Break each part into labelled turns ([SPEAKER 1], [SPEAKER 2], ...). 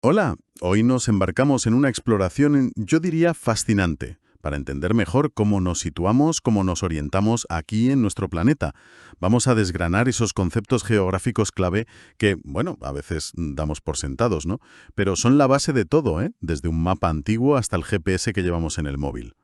[SPEAKER 1] Hola, hoy nos embarcamos en una exploración, yo diría, fascinante, para entender mejor cómo nos situamos, cómo nos orientamos aquí en nuestro planeta. Vamos a desgranar esos conceptos geográficos clave que, bueno, a veces damos por sentados, ¿no? Pero son la base de todo, ¿eh? Desde un mapa antiguo hasta el GPS que llevamos en el móvil.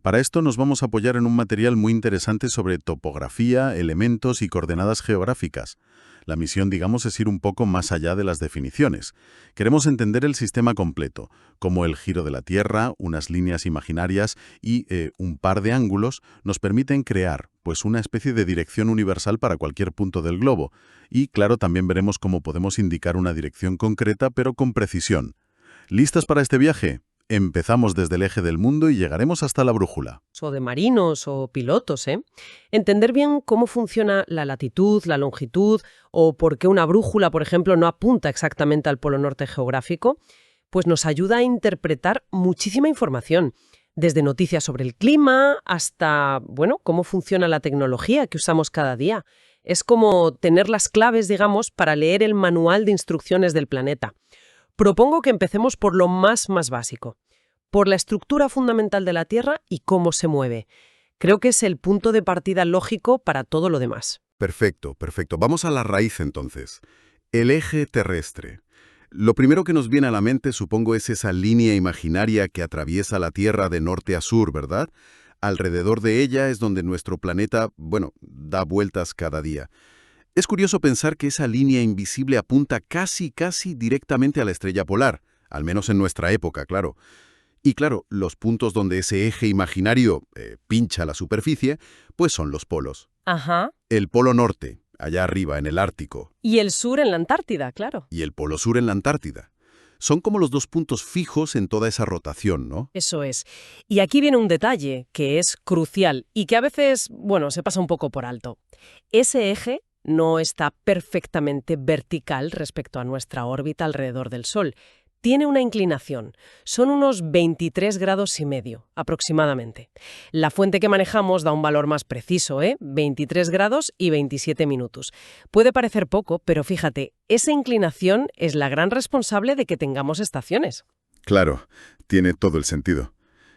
[SPEAKER 1] Para esto nos vamos a apoyar en un material muy interesante sobre topografía, elementos y coordenadas geográficas. La misión, digamos, es ir un poco más allá de las definiciones. Queremos entender el sistema completo, como el giro de la Tierra, unas líneas imaginarias y un par de ángulos nos permiten crear, pues, una especie de dirección universal para cualquier punto del globo. Y, claro, también veremos cómo podemos indicar una dirección concreta, pero con precisión. ¿Listas para este viaje? Empezamos desde el eje del mundo y llegaremos hasta la brújula.
[SPEAKER 2] O de marinos o pilotos, ¿eh? Entender bien cómo funciona la latitud, la longitud o por qué una brújula, por ejemplo, no apunta exactamente al polo norte geográfico, pues nos ayuda a interpretar muchísima información, desde noticias sobre el clima hasta, bueno, cómo funciona la tecnología que usamos cada día. Es como tener las claves, digamos, para leer el manual de instrucciones del planeta. Propongo que empecemos por lo más básico, por la estructura fundamental de la Tierra y cómo se mueve. Creo que es el punto de partida lógico para todo lo demás.
[SPEAKER 3] Perfecto, perfecto. Vamos a la raíz entonces. El eje terrestre. Lo primero que nos viene a la mente, supongo, es esa línea imaginaria que atraviesa la Tierra de norte a sur, ¿verdad? Alrededor de ella es donde nuestro planeta, bueno, da vueltas cada día. Es curioso pensar que esa línea invisible apunta casi directamente a la estrella polar, al menos en nuestra época, claro. Y claro, los puntos donde ese eje imaginario pincha la superficie, pues son los polos.
[SPEAKER 2] Ajá.
[SPEAKER 3] El polo norte, allá arriba en el Ártico,
[SPEAKER 2] Y el sur en la Antártida, claro.
[SPEAKER 3] y el polo sur en la Antártida. Son como los dos puntos fijos en toda esa rotación, ¿no?
[SPEAKER 2] Eso es. Y aquí viene un detalle que es crucial y que a veces, bueno, se pasa un poco por alto. Ese eje no está perfectamente vertical respecto a nuestra órbita alrededor del Sol. Tiene una inclinación. Son unos 23 grados y medio, aproximadamente. La fuente que manejamos da un valor más preciso, 23 grados y 27 minutos. Puede parecer poco, pero fíjate, esa inclinación es la gran responsable de que tengamos estaciones.
[SPEAKER 3] Claro, tiene todo el sentido.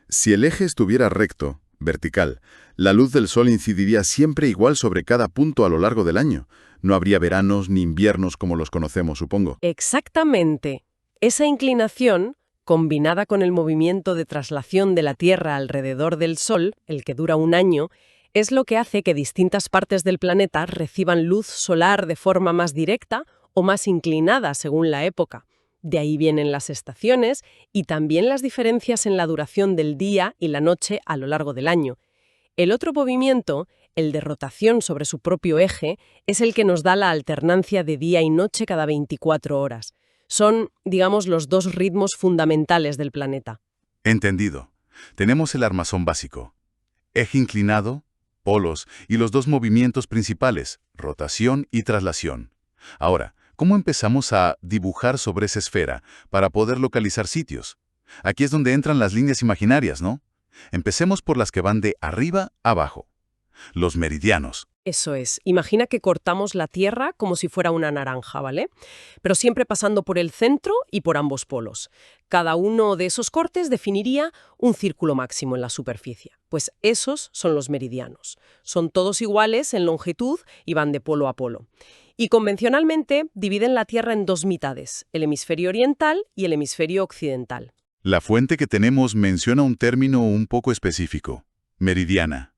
[SPEAKER 3] Si el eje estuviera recto, vertical, la luz del sol incidiría siempre igual sobre cada punto a lo largo del año. No habría veranos ni inviernos como los conocemos, supongo.
[SPEAKER 2] Exactamente. Esa inclinación, combinada con el movimiento de traslación de la Tierra alrededor del Sol, el que dura un año, es lo que hace que distintas partes del planeta reciban luz solar de forma más directa o más inclinada según la época. De ahí vienen las estaciones y también las diferencias en la duración del día y la noche a lo largo del año. El otro movimiento, el de rotación sobre su propio eje, es el que nos da la alternancia de día y noche cada 24 horas. Son, digamos, los dos ritmos fundamentales del planeta.
[SPEAKER 1] Entendido. Tenemos el armazón básico. Eje inclinado, polos y los dos movimientos principales, rotación y traslación. Ahora, ¿cómo empezamos a dibujar sobre esa esfera para poder localizar sitios? Aquí es donde entran las líneas imaginarias, ¿no? Empecemos por las que van de arriba a abajo. Los meridianos.
[SPEAKER 2] Eso es. Imagina que cortamos la Tierra como si fuera una naranja, ¿vale? Pero siempre pasando por el centro y por ambos polos. Cada uno de esos cortes definiría un círculo máximo en la superficie. Pues esos son los meridianos. Son todos iguales en longitud y van de polo a polo. Y convencionalmente dividen la Tierra en dos mitades, el hemisferio oriental y el hemisferio occidental.
[SPEAKER 1] La fuente que tenemos menciona un término un poco específico, meridiana.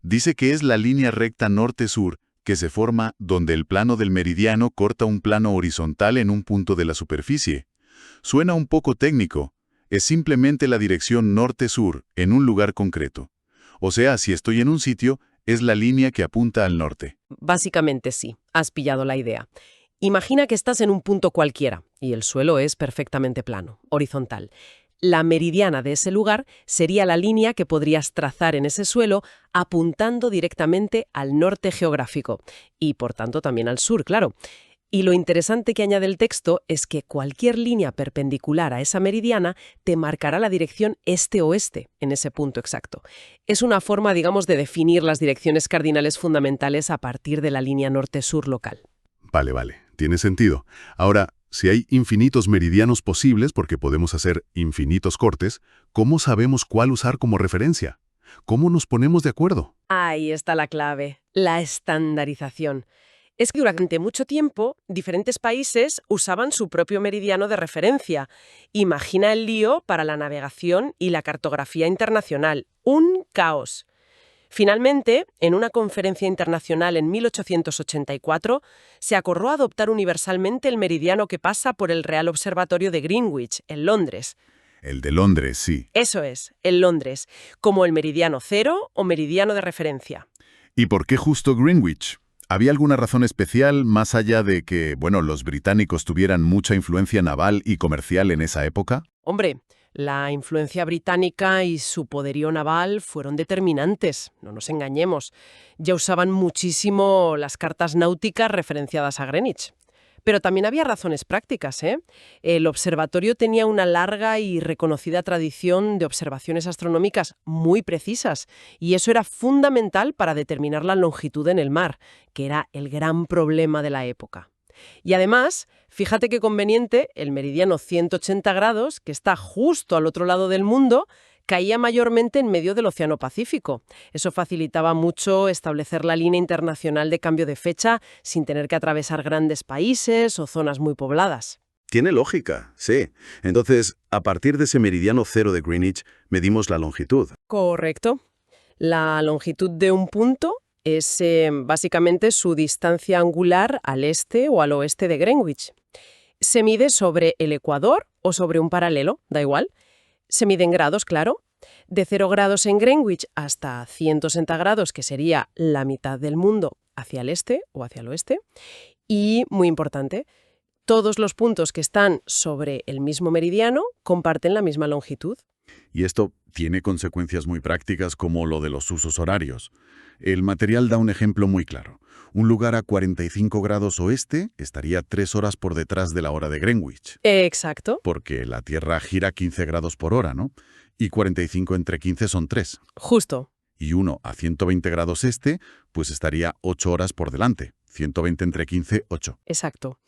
[SPEAKER 1] Dice que es la línea recta norte-sur que se forma donde el plano del meridiano corta un plano horizontal en un punto de la superficie. Suena un poco técnico, es simplemente la dirección norte-sur en un lugar concreto. O sea, si estoy en un sitio, es la línea que apunta al norte.
[SPEAKER 2] Básicamente sí, has pillado la idea. Imagina que estás en un punto cualquiera y el suelo es perfectamente plano, horizontal. La meridiana de ese lugar sería la línea que podrías trazar en ese suelo apuntando directamente al norte geográfico y, por tanto, también al sur, claro. Y lo interesante que añade el texto es que cualquier línea perpendicular a esa meridiana te marcará la dirección este-oeste en ese punto exacto. Es una forma, digamos, de definir las direcciones cardinales fundamentales a partir de la línea norte-sur local.
[SPEAKER 3] Vale, tiene sentido. Ahora, Si hay infinitos meridianos posibles, porque podemos hacer infinitos cortes, ¿cómo sabemos cuál usar como referencia? ¿Cómo nos ponemos de acuerdo?
[SPEAKER 2] Ahí está la clave, la estandarización. Es que durante mucho tiempo, diferentes países usaban su propio meridiano de referencia. Imagina el lío para la navegación y la cartografía internacional. Un caos. Finalmente, en una conferencia internacional en 1884, se acordó adoptar universalmente el meridiano que pasa por el Real Observatorio de Greenwich, en Londres.
[SPEAKER 3] El de Londres, sí.
[SPEAKER 2] Eso es, en Londres, como el meridiano cero o meridiano de referencia.
[SPEAKER 3] ¿Y por qué justo Greenwich? ¿Había alguna razón especial más allá de que, bueno, los británicos tuvieran mucha influencia naval y comercial en esa época?
[SPEAKER 2] Hombre, la influencia británica y su poderío naval fueron determinantes, no nos engañemos. Ya usaban muchísimo las cartas náuticas referenciadas a Greenwich. Pero también había razones prácticas, ¿eh? El observatorio tenía una larga y reconocida tradición de observaciones astronómicas muy precisas, y eso era fundamental para determinar la longitud en el mar, que era el gran problema de la época. Y además, fíjate qué conveniente, el meridiano 180 grados, que está justo al otro lado del mundo, caía mayormente en medio del Océano Pacífico. Eso facilitaba mucho establecer la línea internacional de cambio de fecha sin tener que atravesar grandes países o zonas muy pobladas.
[SPEAKER 3] Tiene lógica, sí. Entonces, a partir de ese meridiano cero de Greenwich, medimos la longitud.
[SPEAKER 2] Correcto. La longitud de un punto es básicamente su distancia angular al este o al oeste de Greenwich. Se mide sobre el ecuador o sobre un paralelo, da igual. Se mide en grados, claro. De 0 grados en Greenwich hasta 160 grados, que sería la mitad del mundo, hacia el este o hacia el oeste. Y, muy importante, todos los puntos que están sobre el mismo meridiano comparten la misma longitud.
[SPEAKER 3] Y esto tiene consecuencias muy prácticas como lo de los usos horarios. El material da un ejemplo muy claro. Un lugar a 45 grados oeste estaría 3 horas por detrás de la hora de Greenwich.
[SPEAKER 2] Exacto.
[SPEAKER 3] Porque la Tierra gira 15 grados por hora, ¿no? Y 45 entre 15 son 3.
[SPEAKER 2] Justo.
[SPEAKER 3] Y uno a 120 grados este, pues estaría 8 horas por delante. 120 entre 15, 8.
[SPEAKER 2] Exacto.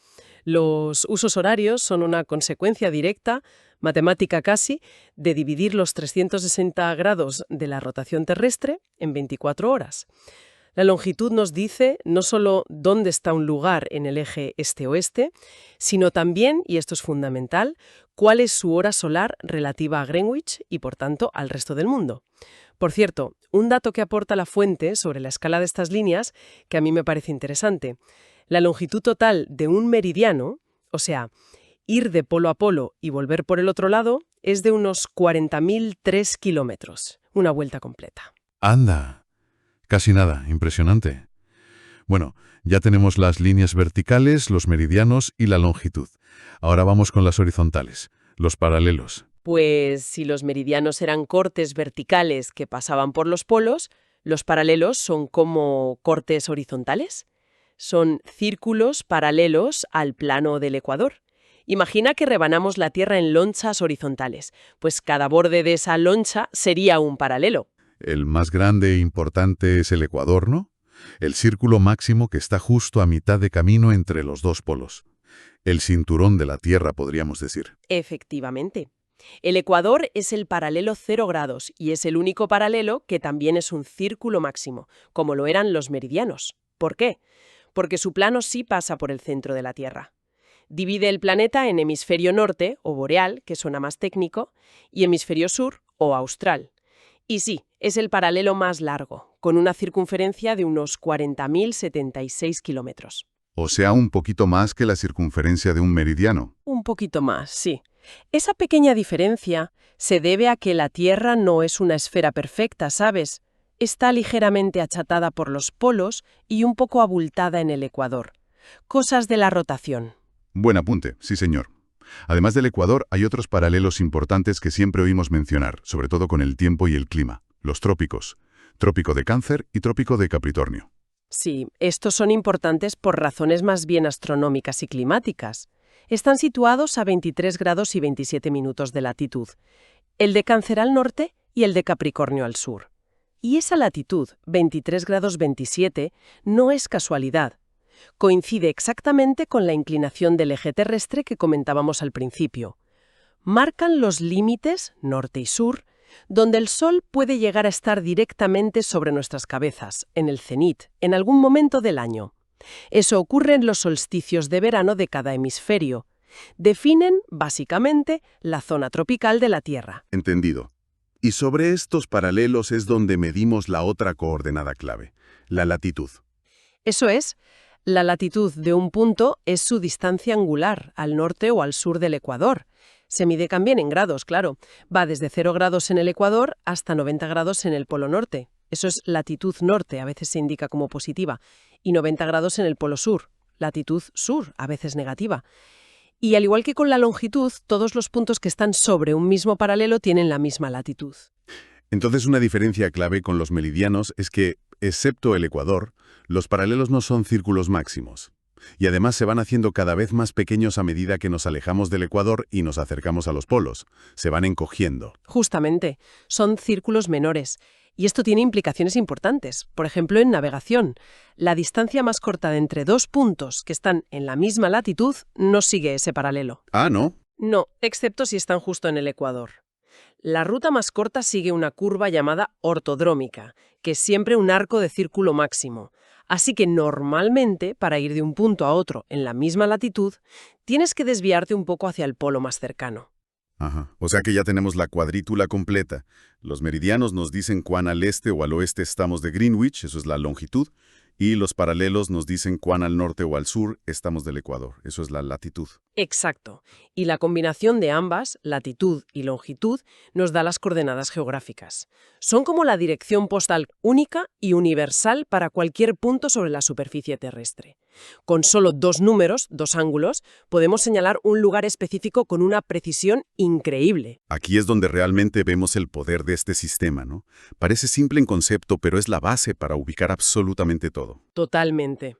[SPEAKER 2] Los usos horarios son una consecuencia directa, matemática casi, de dividir los 360 grados de la rotación terrestre en 24 horas. La longitud nos dice no solo dónde está un lugar en el eje este-oeste, sino también, y esto es fundamental, cuál es su hora solar relativa a Greenwich y, por tanto, al resto del mundo. Por cierto, un dato que aporta la fuente sobre la escala de estas líneas que a mí me parece interesante. La longitud total de un meridiano, o sea, ir de polo a polo y volver por el otro lado, es de unos 40.003 kilómetros, una vuelta completa.
[SPEAKER 3] ¡Anda! Casi nada, impresionante. Bueno, ya tenemos las líneas verticales, los meridianos y la longitud. Ahora vamos con las horizontales, los paralelos.
[SPEAKER 2] Pues si los meridianos eran cortes verticales que pasaban por los polos, los paralelos son como cortes horizontales. Son círculos paralelos al plano del ecuador. Imagina que rebanamos la Tierra en lonchas horizontales, pues cada borde de esa loncha sería un paralelo.
[SPEAKER 3] El más grande e importante es el ecuador, ¿no? El círculo máximo que está justo a mitad de camino entre los dos polos. El cinturón de la Tierra, podríamos decir.
[SPEAKER 2] Efectivamente. El ecuador es el paralelo 0 grados y es el único paralelo que también es un círculo máximo, como lo eran los meridianos. ¿Por qué? Porque su plano sí pasa por el centro de la Tierra. Divide el planeta en hemisferio norte, o boreal, que suena más técnico, y hemisferio sur, o austral. Y sí, es el paralelo más largo, con una circunferencia de unos 40.076 kilómetros.
[SPEAKER 3] O sea, un poquito más que la circunferencia de un meridiano.
[SPEAKER 2] Un poquito más, sí. Esa pequeña diferencia se debe a que la Tierra no es una esfera perfecta, ¿sabes? Está ligeramente achatada por los polos y un poco abultada en el ecuador. Cosas de la rotación.
[SPEAKER 3] Buen apunte, sí señor. Además del ecuador, hay otros paralelos importantes que siempre oímos mencionar, sobre todo con el tiempo y el clima. Los trópicos. Trópico de Cáncer y Trópico de Capricornio.
[SPEAKER 2] Sí, estos son importantes por razones más bien astronómicas y climáticas. Están situados a 23 grados y 27 minutos de latitud. El de Cáncer al norte y el de Capricornio al sur. Y esa latitud, 23 grados 27, no es casualidad. Coincide exactamente con la inclinación del eje terrestre que comentábamos al principio. Marcan los límites, norte y sur, donde el Sol puede llegar a estar directamente sobre nuestras cabezas, en el cenit, en algún momento del año. Eso ocurre en los solsticios de verano de cada hemisferio. Definen, básicamente, la zona tropical de la Tierra.
[SPEAKER 3] Entendido. Y sobre estos paralelos es donde medimos la otra coordenada clave, la latitud.
[SPEAKER 2] Eso es, la latitud de un punto es su distancia angular, al norte o al sur del ecuador. Se mide también en grados, claro. Va desde 0 grados en el ecuador hasta 90 grados en el polo norte. Eso es latitud norte, a veces se indica como positiva, y 90 grados en el polo sur, latitud sur, a veces negativa. Y al igual que con la longitud, todos los puntos que están sobre un mismo paralelo tienen la misma latitud.
[SPEAKER 3] Entonces, una diferencia clave con los meridianos es que, excepto el ecuador, los paralelos no son círculos máximos. Y además se van haciendo cada vez más pequeños a medida que nos alejamos del ecuador y nos acercamos a los polos. Se van encogiendo.
[SPEAKER 2] Justamente, son círculos menores. Y esto tiene implicaciones importantes. Por ejemplo, en navegación, la distancia más corta de entre dos puntos que están en la misma latitud no sigue ese paralelo.
[SPEAKER 3] Ah, ¿no?
[SPEAKER 2] No, excepto si están justo en el ecuador. La ruta más corta sigue una curva llamada ortodrómica, que es siempre un arco de círculo máximo. Así que normalmente, para ir de un punto a otro en la misma latitud, tienes que desviarte un poco hacia el polo más cercano.
[SPEAKER 3] Ajá. O sea que ya tenemos la cuadrítula completa. Los meridianos nos dicen cuán al este o al oeste estamos de Greenwich, eso es la longitud, y los paralelos nos dicen cuán al norte o al sur estamos del ecuador, eso es la latitud.
[SPEAKER 2] Exacto. Y la combinación de ambas, latitud y longitud, nos da las coordenadas geográficas. Son como la dirección postal única y universal para cualquier punto sobre la superficie terrestre. Con solo dos números, dos ángulos, podemos señalar un lugar específico con una precisión increíble.
[SPEAKER 3] Aquí es donde realmente vemos el poder de este sistema, ¿no? Parece simple en concepto, pero es la base para ubicar absolutamente todo.
[SPEAKER 2] Totalmente.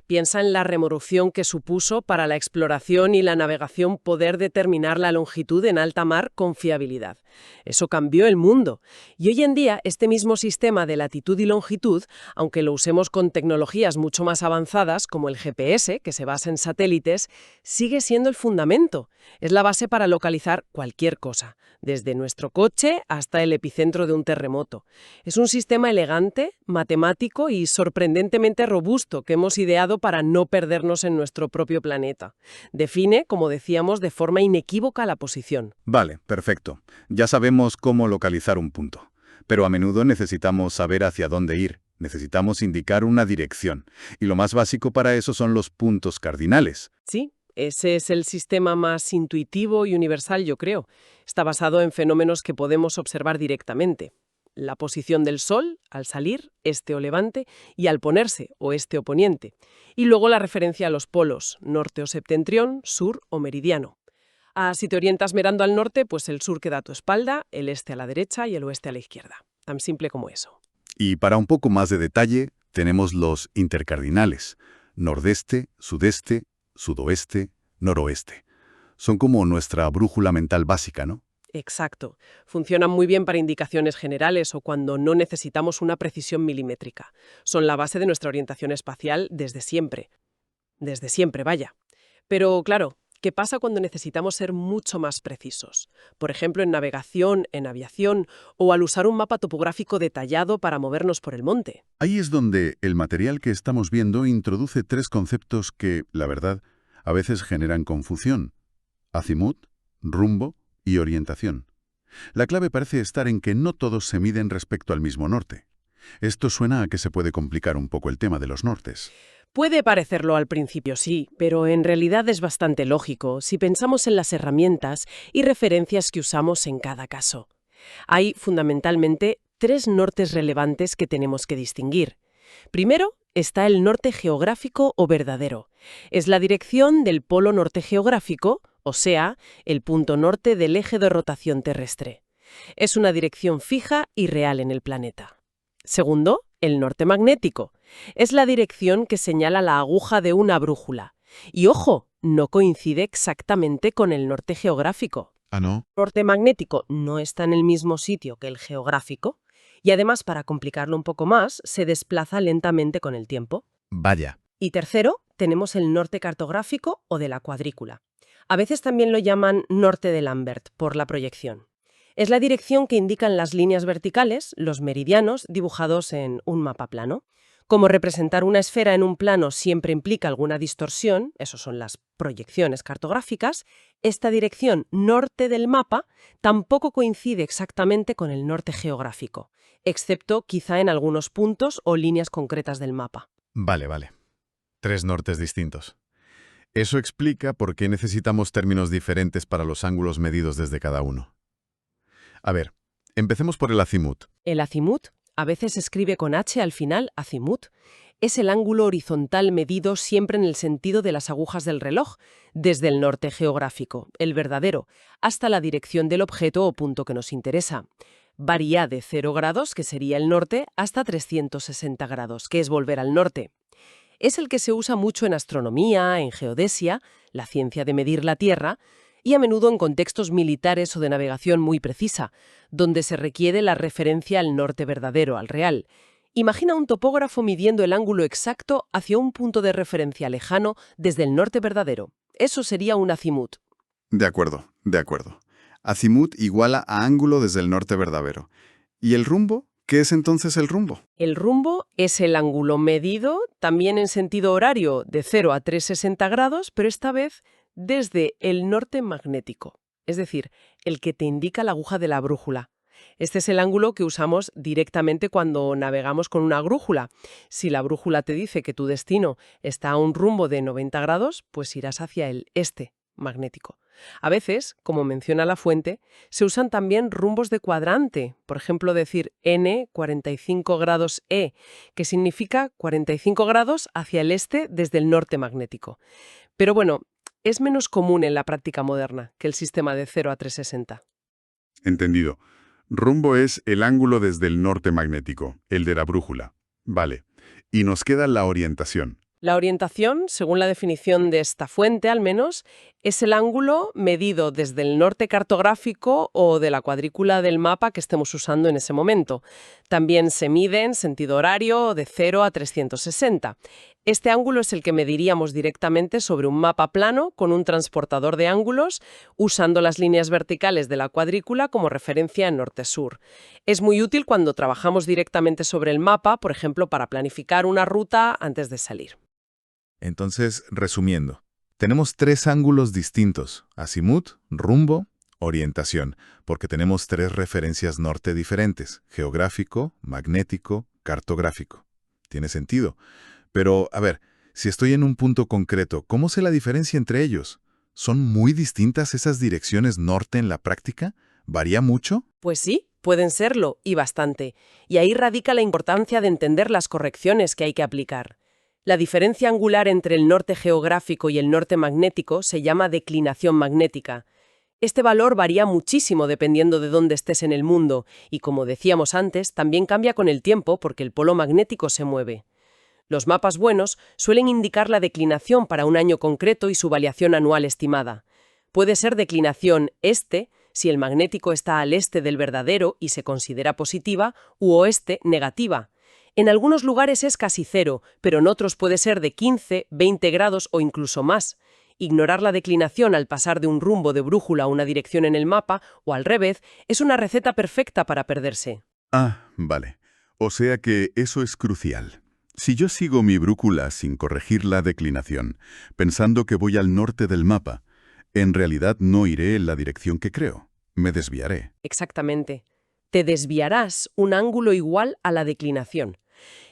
[SPEAKER 2] Piensa en la revolución que supuso para la exploración y la navegación poder determinar la longitud en alta mar con fiabilidad. Eso cambió el mundo. Y hoy en día, este mismo sistema de latitud y longitud, aunque lo usemos con tecnologías mucho más avanzadas, como el GPS, que se basa en satélites, sigue siendo el fundamento. Es la base para localizar cualquier cosa, desde nuestro coche hasta el epicentro de un terremoto. Es un sistema elegante, matemático y sorprendentemente robusto que hemos ideado para no perdernos en nuestro propio planeta. Define, como decíamos, de forma inequívoca la posición.
[SPEAKER 4] Vale, perfecto. Ya sabemos cómo localizar un punto. Pero a menudo necesitamos saber hacia dónde ir. Necesitamos indicar una dirección. Y lo más básico para eso son los puntos cardinales.
[SPEAKER 2] Sí, ese es el sistema más intuitivo y universal, yo creo. Está basado en fenómenos que podemos observar directamente. La posición del Sol, al salir, este o levante, y al ponerse, oeste o poniente. Y luego la referencia a los polos, norte o septentrión, sur o meridiano. Si te orientas mirando al norte, pues el sur queda a tu espalda, el este a la derecha y el oeste a la izquierda. Tan simple como eso.
[SPEAKER 4] Y para un poco más de detalle, tenemos los intercardinales. Nordeste, sudeste, sudoeste, noroeste. Son como nuestra brújula mental básica, ¿no?
[SPEAKER 2] Exacto. Funcionan muy bien para indicaciones generales o cuando no necesitamos una precisión milimétrica. Son la base de nuestra orientación espacial desde siempre. Desde siempre, vaya. Pero claro, ¿qué pasa cuando necesitamos ser mucho más precisos? Por ejemplo, en navegación, en aviación o al usar un mapa topográfico detallado para movernos por el monte.
[SPEAKER 3] Ahí es donde el material que estamos viendo introduce tres conceptos que, la verdad, a veces generan confusión. Azimut, rumbo y orientación. La clave parece estar en que no todos se miden respecto al mismo norte. Esto suena a que se puede complicar un poco el tema de los nortes.
[SPEAKER 2] Puede parecerlo al principio, sí, pero en realidad es bastante lógico si pensamos en las herramientas y referencias que usamos en cada caso. Hay, fundamentalmente, tres nortes relevantes que tenemos que distinguir. Primero, está el norte geográfico o verdadero. Es la dirección del polo norte geográfico, o sea, el punto norte del eje de rotación terrestre. Es una dirección fija y real en el planeta. Segundo, el norte magnético. Es la dirección que señala la aguja de una brújula. Y ojo, no coincide exactamente con el norte geográfico.
[SPEAKER 3] ¿Ah, no?
[SPEAKER 2] El norte magnético no está en el mismo sitio que el geográfico. Y además, para complicarlo un poco más, se desplaza lentamente con el tiempo.
[SPEAKER 4] Vaya.
[SPEAKER 2] Y tercero, tenemos el norte cartográfico o de la cuadrícula. A veces también lo llaman norte de Lambert, por la proyección. Es la dirección que indican las líneas verticales, los meridianos, dibujados en un mapa plano. Como representar una esfera en un plano siempre implica alguna distorsión, eso son las proyecciones cartográficas, esta dirección norte del mapa tampoco coincide exactamente con el norte geográfico, excepto quizá en algunos puntos o líneas concretas del mapa.
[SPEAKER 1] Vale. 3 nortes distintos. Eso explica por qué necesitamos términos diferentes para los ángulos medidos desde cada uno. A ver, empecemos por el azimut.
[SPEAKER 2] El azimut, a veces se escribe con H al final, azimut, es el ángulo horizontal medido siempre en el sentido de las agujas del reloj, desde el norte geográfico, el verdadero, hasta la dirección del objeto o punto que nos interesa. Varía de 0 grados, que sería el norte, hasta 360 grados, que es volver al norte. Es el que se usa mucho en astronomía, en geodesia, la ciencia de medir la Tierra, y a menudo en contextos militares o de navegación muy precisa, donde se requiere la referencia al norte verdadero, al real. Imagina un topógrafo midiendo el ángulo exacto hacia un punto de referencia lejano desde el norte verdadero. Eso sería un azimut.
[SPEAKER 3] De acuerdo. Azimut iguala a ángulo desde el norte verdadero. ¿Y el rumbo? ¿Qué es entonces el rumbo?
[SPEAKER 2] El rumbo es el ángulo medido, también en sentido horario, de 0 a 360 grados, pero esta vez desde el norte magnético, es decir, el que te indica la aguja de la brújula. Este es el ángulo que usamos directamente cuando navegamos con una brújula. Si la brújula te dice que tu destino está a un rumbo de 90 grados, pues irás hacia el este magnético. A veces, como menciona la fuente, se usan también rumbos de cuadrante, por ejemplo decir N 45 grados E, que significa 45 grados hacia el este desde el norte magnético. Pero bueno, es menos común en la práctica moderna que el sistema de 0 a 360.
[SPEAKER 5] Entendido. Rumbo es el ángulo desde el norte magnético, el de la brújula. Vale. Y nos queda la orientación.
[SPEAKER 2] La orientación, según la definición de esta fuente al menos, es el ángulo medido desde el norte cartográfico o de la cuadrícula del mapa que estemos usando en ese momento. También se mide en sentido horario de 0 a 360. Este ángulo es el que mediríamos directamente sobre un mapa plano con un transportador de ángulos, usando las líneas verticales de la cuadrícula como referencia en norte-sur. Es muy útil cuando trabajamos directamente sobre el mapa, por ejemplo, para planificar una ruta antes de salir.
[SPEAKER 1] Entonces, resumiendo, tenemos 3 ángulos distintos: azimut, rumbo, orientación, porque tenemos 3 referencias norte diferentes: geográfico, magnético, cartográfico. Tiene sentido. Pero, a ver, si estoy en un punto concreto, ¿cómo sé la diferencia entre ellos? ¿Son muy distintas esas direcciones norte en la práctica? ¿Varía mucho?
[SPEAKER 2] Pues sí, pueden serlo, y bastante. Y ahí radica la importancia de entender las correcciones que hay que aplicar. La diferencia angular entre el norte geográfico y el norte magnético se llama declinación magnética. Este valor varía muchísimo dependiendo de dónde estés en el mundo y, como decíamos antes, también cambia con el tiempo porque el polo magnético se mueve. Los mapas buenos suelen indicar la declinación para un año concreto y su variación anual estimada. Puede ser declinación este, si el magnético está al este del verdadero y se considera positiva, u oeste negativa. En algunos lugares es casi 0, pero en otros puede ser de 15, 20 grados o incluso más. Ignorar la declinación al pasar de un rumbo de brújula a una dirección en el mapa, o al revés, es una receta perfecta para perderse.
[SPEAKER 5] Ah, vale. O sea que eso es crucial. Si yo sigo mi brújula sin corregir la declinación, pensando que voy al norte del mapa, en realidad no iré en la dirección que creo. Me desviaré.
[SPEAKER 2] Exactamente. Te desviarás un ángulo igual a la declinación.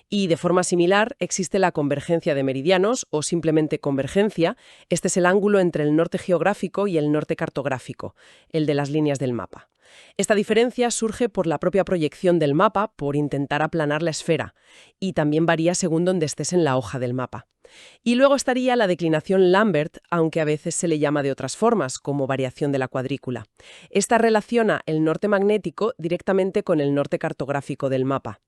[SPEAKER 2] Y de forma similar existe la convergencia de meridianos o simplemente convergencia. Este es el ángulo entre el norte geográfico y el norte cartográfico, el de las líneas del mapa. Esta diferencia surge por la propia proyección del mapa, por intentar aplanar la esfera, y también varía según donde estés en la hoja del mapa. Y luego estaría la declinación Lambert, aunque a veces se le llama de otras formas, como variación de la cuadrícula. Esta relaciona el norte magnético directamente con el norte cartográfico del mapa.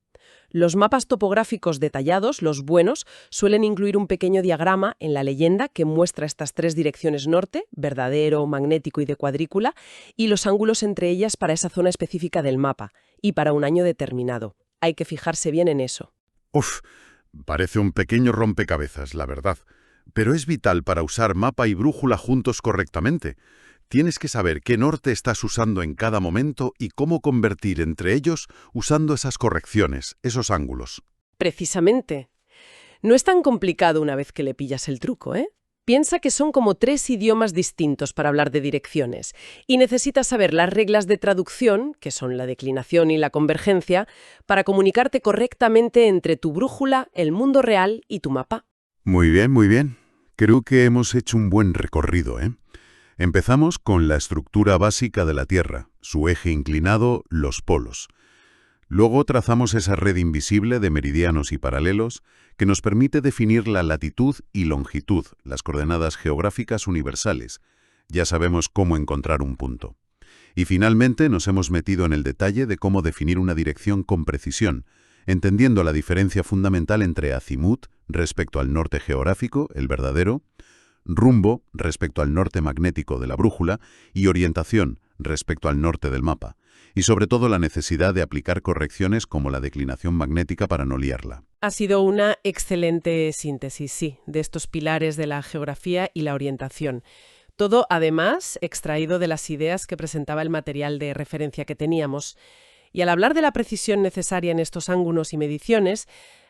[SPEAKER 2] Los mapas topográficos detallados, los buenos, suelen incluir un pequeño diagrama en la leyenda que muestra estas 3 direcciones norte, verdadero, magnético y de cuadrícula, y los ángulos entre ellas para esa zona específica del mapa, y para un año determinado. Hay que fijarse bien en eso.
[SPEAKER 5] Uf, parece un pequeño rompecabezas, la verdad.
[SPEAKER 3] Pero es vital para usar mapa y brújula juntos correctamente. Tienes que saber qué norte estás usando en cada momento y cómo convertir entre ellos usando esas correcciones, esos ángulos.
[SPEAKER 2] Precisamente. No es tan complicado una vez que le pillas el truco, ¿eh? Piensa que son como 3 idiomas distintos para hablar de direcciones y necesitas saber las reglas de traducción, que son la declinación y la convergencia, para comunicarte correctamente entre tu brújula, el mundo real y tu mapa.
[SPEAKER 3] Muy bien, muy bien. Creo que hemos hecho un buen recorrido, ¿eh? Empezamos con la estructura básica de la Tierra, su eje inclinado, los polos. Luego trazamos esa red invisible de meridianos y paralelos que nos permite definir la latitud y longitud, las coordenadas geográficas universales. Ya sabemos cómo encontrar un punto. Y finalmente nos hemos metido en el detalle de cómo definir una dirección con precisión, entendiendo la diferencia fundamental entre azimut respecto al norte geográfico, el verdadero, rumbo respecto al norte magnético de la brújula y orientación respecto al norte del mapa. Y sobre todo la necesidad de aplicar correcciones como la declinación magnética para no liarla.
[SPEAKER 2] Ha sido una excelente síntesis, sí, de estos pilares de la geografía y la orientación. Todo, además, extraído de las ideas que presentaba el material de referencia que teníamos. Y al hablar de la precisión necesaria en estos ángulos y mediciones,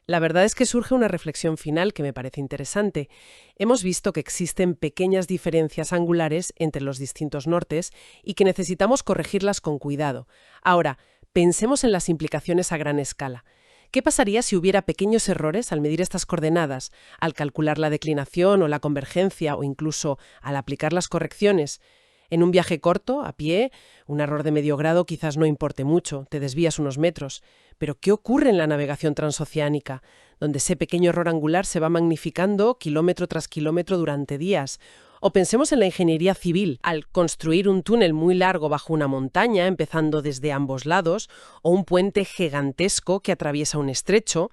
[SPEAKER 2] la verdad es que surge una reflexión final que me parece interesante. Hemos visto que existen pequeñas diferencias angulares entre los distintos nortes y que necesitamos corregirlas con cuidado. Ahora, pensemos en las implicaciones a gran escala. ¿Qué pasaría si hubiera pequeños errores al medir estas coordenadas, al calcular la declinación o la convergencia o incluso al aplicar las correcciones? En un viaje corto, a pie, un error de medio grado quizás no importe mucho, te desvías unos metros. Pero ¿qué ocurre en la navegación transoceánica, donde ese pequeño error angular se va magnificando kilómetro tras kilómetro durante días? O pensemos en la ingeniería civil, al construir un túnel muy largo bajo una montaña, empezando desde ambos lados, o un puente gigantesco que atraviesa un estrecho,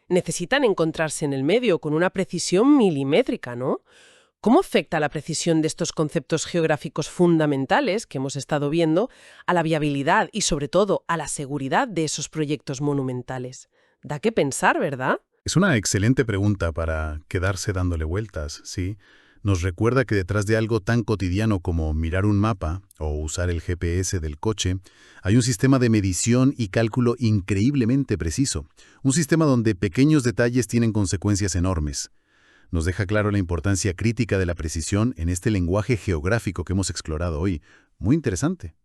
[SPEAKER 2] necesitan encontrarse en el medio con una precisión milimétrica, ¿no? ¿Cómo afecta la precisión de estos conceptos geográficos fundamentales que hemos estado viendo a la viabilidad y, sobre todo, a la seguridad de esos proyectos monumentales? Da que pensar, ¿verdad?
[SPEAKER 1] Es una excelente pregunta para quedarse dándole vueltas, ¿sí? Nos recuerda que detrás de algo tan cotidiano como mirar un mapa o usar el GPS del coche, hay un sistema de medición y cálculo increíblemente preciso. Un sistema donde pequeños detalles tienen consecuencias enormes. Nos deja claro la importancia crítica de la precisión en este lenguaje geográfico que hemos explorado hoy. Muy interesante.